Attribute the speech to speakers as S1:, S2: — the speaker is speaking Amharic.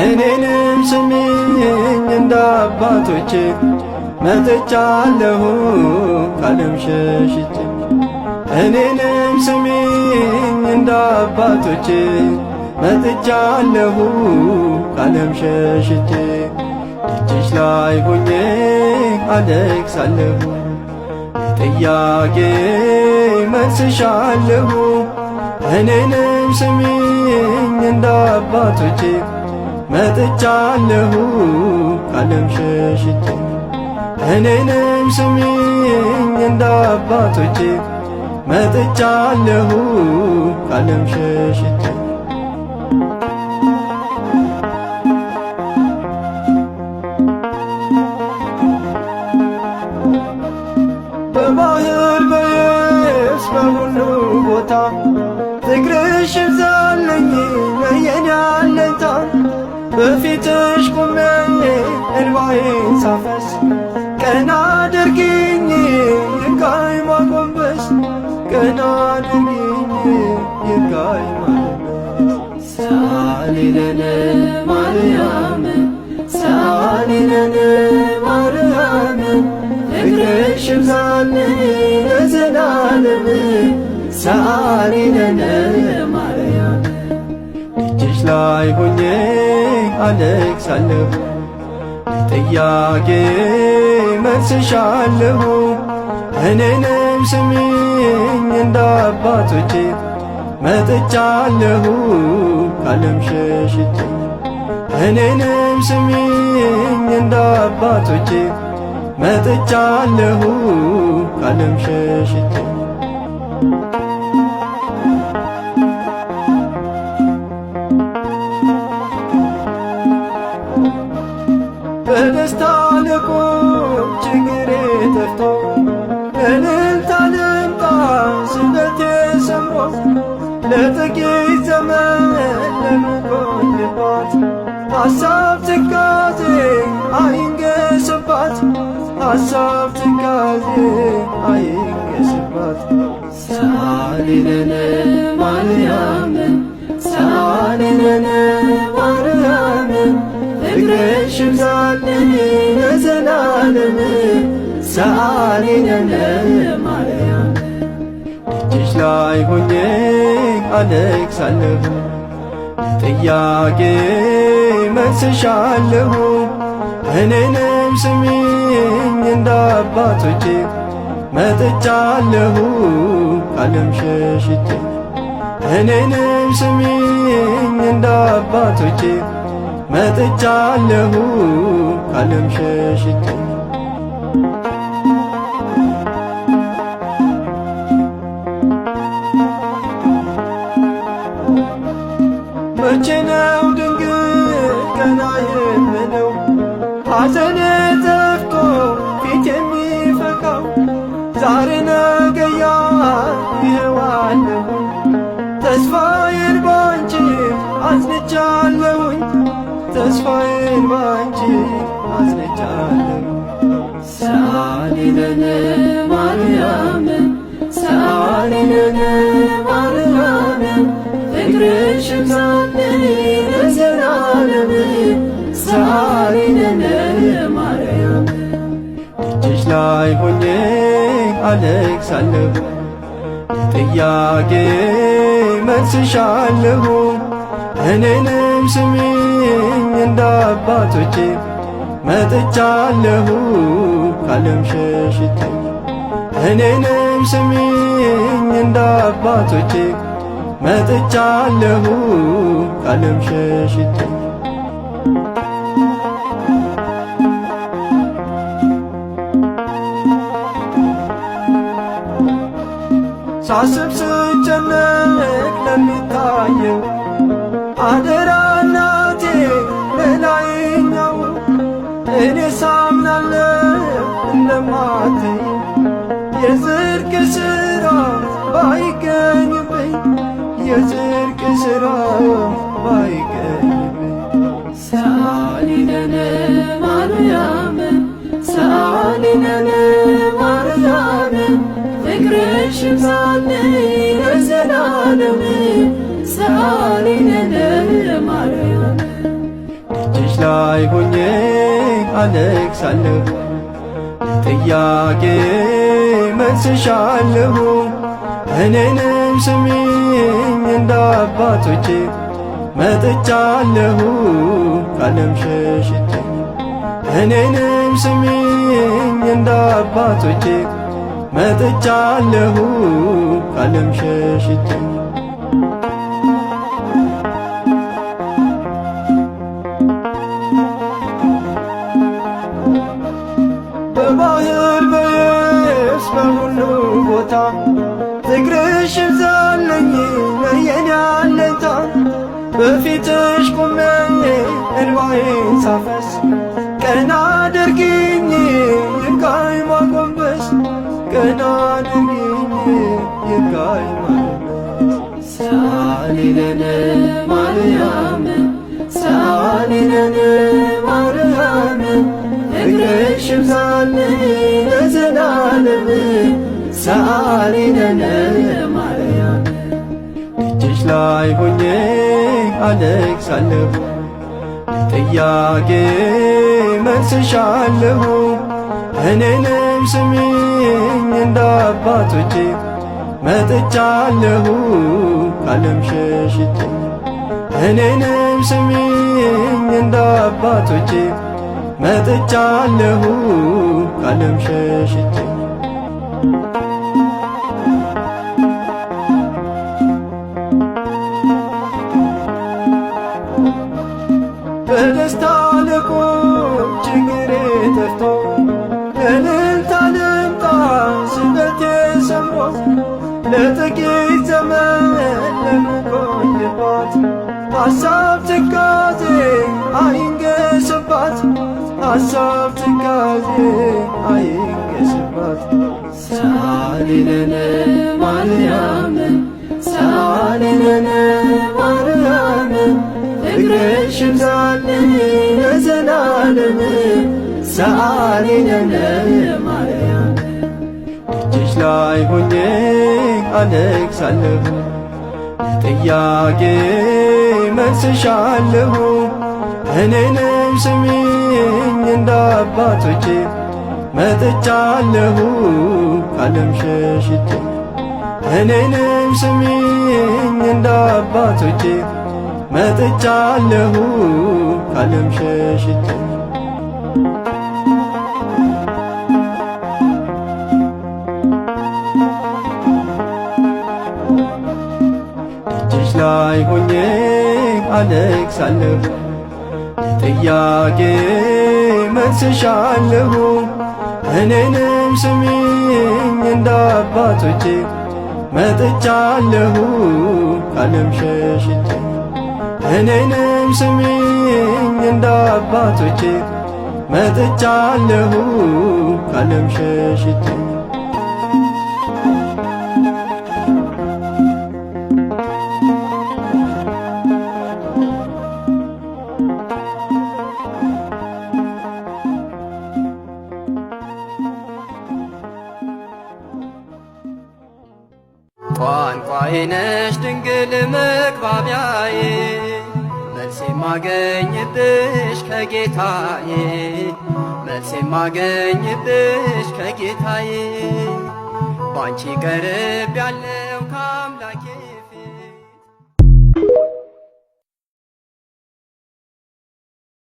S1: እኔንም ስሚኝ እንደ አባቶቼ መጥቻለሁ ካለም ሸሽቼ እኔንም ስሚኝ እንደ አባቶቼ መጥቻለሁ ካለም ሸሽቼ ደጅሽ ላይ ሆኜ አለቅሳለሁ ጥያቄ መልስሻለሁ እኔንም ስሚኝ እንደ አባቶቼ መጥቻለሁ ካለም ሸሽቼ እኔንም ስሚኝ እንደ አባቶቼ መጥቻለሁ ካለም ሸሽቼ በባህር በየብስ በሁሉ ቦታ ፍቅርሽ ይብዛልኝ የኔ አለኝታ በፊትሽ ቆሜ እንባዬን ሳፈስ ቀና አድርጊኝ ይርጋኝ ማጎንበስ ቀና አድርጊኝ ይርጋኝ ማጎንበስ ሳሊለነ ማርያም ሳሊለነ ማርያም ፍቅርሽ ይብዛልኝ ለዘላለም ሳሊለነ ማርያም ደጅሽ ላይ ሆኜ አለቅሳለሁ ጥያቄ መልስሻለሁ እኔንም ስሚኝ እንደ አባቶቼ መጥቻለሁ ካለም ሸሽቼ እኔንም ስሚኝ እንደ አባቶቼ መጥቻለሁ ካለም ሸሽቼ በደስታ ልቁም ችግሬ ጠፍቶ እልልታ ልምጣ ስደቴ ሰምሮ ለጥቂት ዘመን ለምቆይባት ሐሳብ ትካዜ አይንገስባት ሐሳብ ትካዜ አይንገስባት ሳሊለነ ማርያም ሳሊለነ ማርያም ፍቅርሽ ይብዛልኝ ለዘላለም ሳሊለነ ማርያም ደጅሽ ላይ ሆኜ አለቅሳለሁ ጥያቄ መልስሻለሁ እኔንም ስሚኝ እንደ አባቶቼ መጥቻለሁ ካለም ሸሽቼ እኔንም ስሚኝ እንደ አባቶቼ መጥቻለሁ ካለም ሸሽቼ መቼ ነው ድንግል ቀና የምለው ሐዘኔ ጠፍቶ ፊት የሚፈካው ዛሬ ነገ ይኸዋለሁ ተስፋዬን ባንቺ አጽንቻለሁኝ ተስፋዬን ባንቺ አጽንቻለሁ ሳሊለነ ማርያም ሳሊለነ ማርያም ፍቅርሽ ይብዛልኝ ለዘላለም ሳሊለነ ማርያም ደጅሽ ላይ ሆኜ አለቅሳለሁ ጥያቄ መልስሻለሁ እኔንም ስሚኝ እንደ አባቶቼ መጥቻለሁ ካለም ሸሽቼ እኔንም ስሚኝ እንደ አባቶቼ መጥቻለሁ ካለም ሸሽቼ ሳስብ ስጨነቅ ለሚታየው አደራ እናቴ በላይኛው እኔ ሳምናለሁ እንደማትይ የጽድቅ ሥራ ባይገኝብኝ የጽድቅ ሥራ ባይገኝብኝ ሳሊለነ ማርያም ሳሊለነ ማርያም ፍቅርሽ ይብዛልኝ ለዘላለም ሳሊለነ ማርያም ላይ ሆኜ አለቅሳለሁ ለጥያቄ መልስሻለሁ። እኔንም ስሚኝ እንደ አባቶቼ መጥቻለሁ ካለም ሸሽቼ። እኔንም ስሚኝ እንደ አባቶቼ መጥቻለሁ ካለም ሸሽቼ። በባህር በየብስ በሁሉ ቦታ ፍቅርሽ ይብዛልኝ የኔ አለኝታ። በፊትሽ ቆሜ እንባዬን ሳፈስ ቀና አድርጊኝ ይብቃኝ ማጎንበስ። ቀና አድርጊኝ ይብቃኝ ማጎንበስ። ሰአሊ ለነ ማርያም ሰአሊ ለነ ማርያም ፍቅርሽ ይብዛልኝ ለዘላለም ሰአሊ ለነ ማርያም። ደጅሽ ላይ ሆኜ አለቅሳለሁ ለጥያቄ መልስሻለሁ። እኔንም ስሚኝ እንደ አባቶቼ መጥቻለሁ ካለም ሸሽቼ። እኔንም ስሚኝ እንደ አባቶቼ መጥቻለሁ ካለም ሸሽቼ። በደስታ ልቁም ችግሬ ጠፍቶ እልልታ ልምጣ ስደቴ ሰምሮ። ለጥቂት ዘመን ለምቆይባት ሐሳብ ትካዜ አይንገስባት። ሐሳብ ትካዜ አይንገስባት። ሰአሊ ለነ ማርያም ሰአሊ ለነ ማርያም ፍቅርሽ ይብዛልኝ ለዘላለም ሰአሊ ለነ ማርያም። ደጅሽ ላይ ሆኜ አለቅሳለሁ ለጥያቄ መልስሻለሁ። እኔንም ስሚኝ እንደ አባቶቼ መጥቻለሁ ካለም ሸሽቼ። እኔንም ስሚኝ እንደ አባቶቼ መጥቻለሁ ካለም ሸሽቼ። ደጅሽ ላይ ሆኜ አለቅሳለሁ ለጥያቄ መልስሻለሁ። እኔንም ስሚኝ እንደ አባቶቼ መጥቻለሁ ካለም ሸሽቼ። እኔንም ስሚኝ እንደ አባቶቼ መጥቻለሁ ካለም ሸሽቼ። ቋንቋዬ ነሽ ድንግል መግባቢያዬ መልስ የማገኝብሽ ከጌታዬ መልስ የማገኝብሽ ከጌታዬ ባንቺ ቀርብ ያለው ከአምላኬ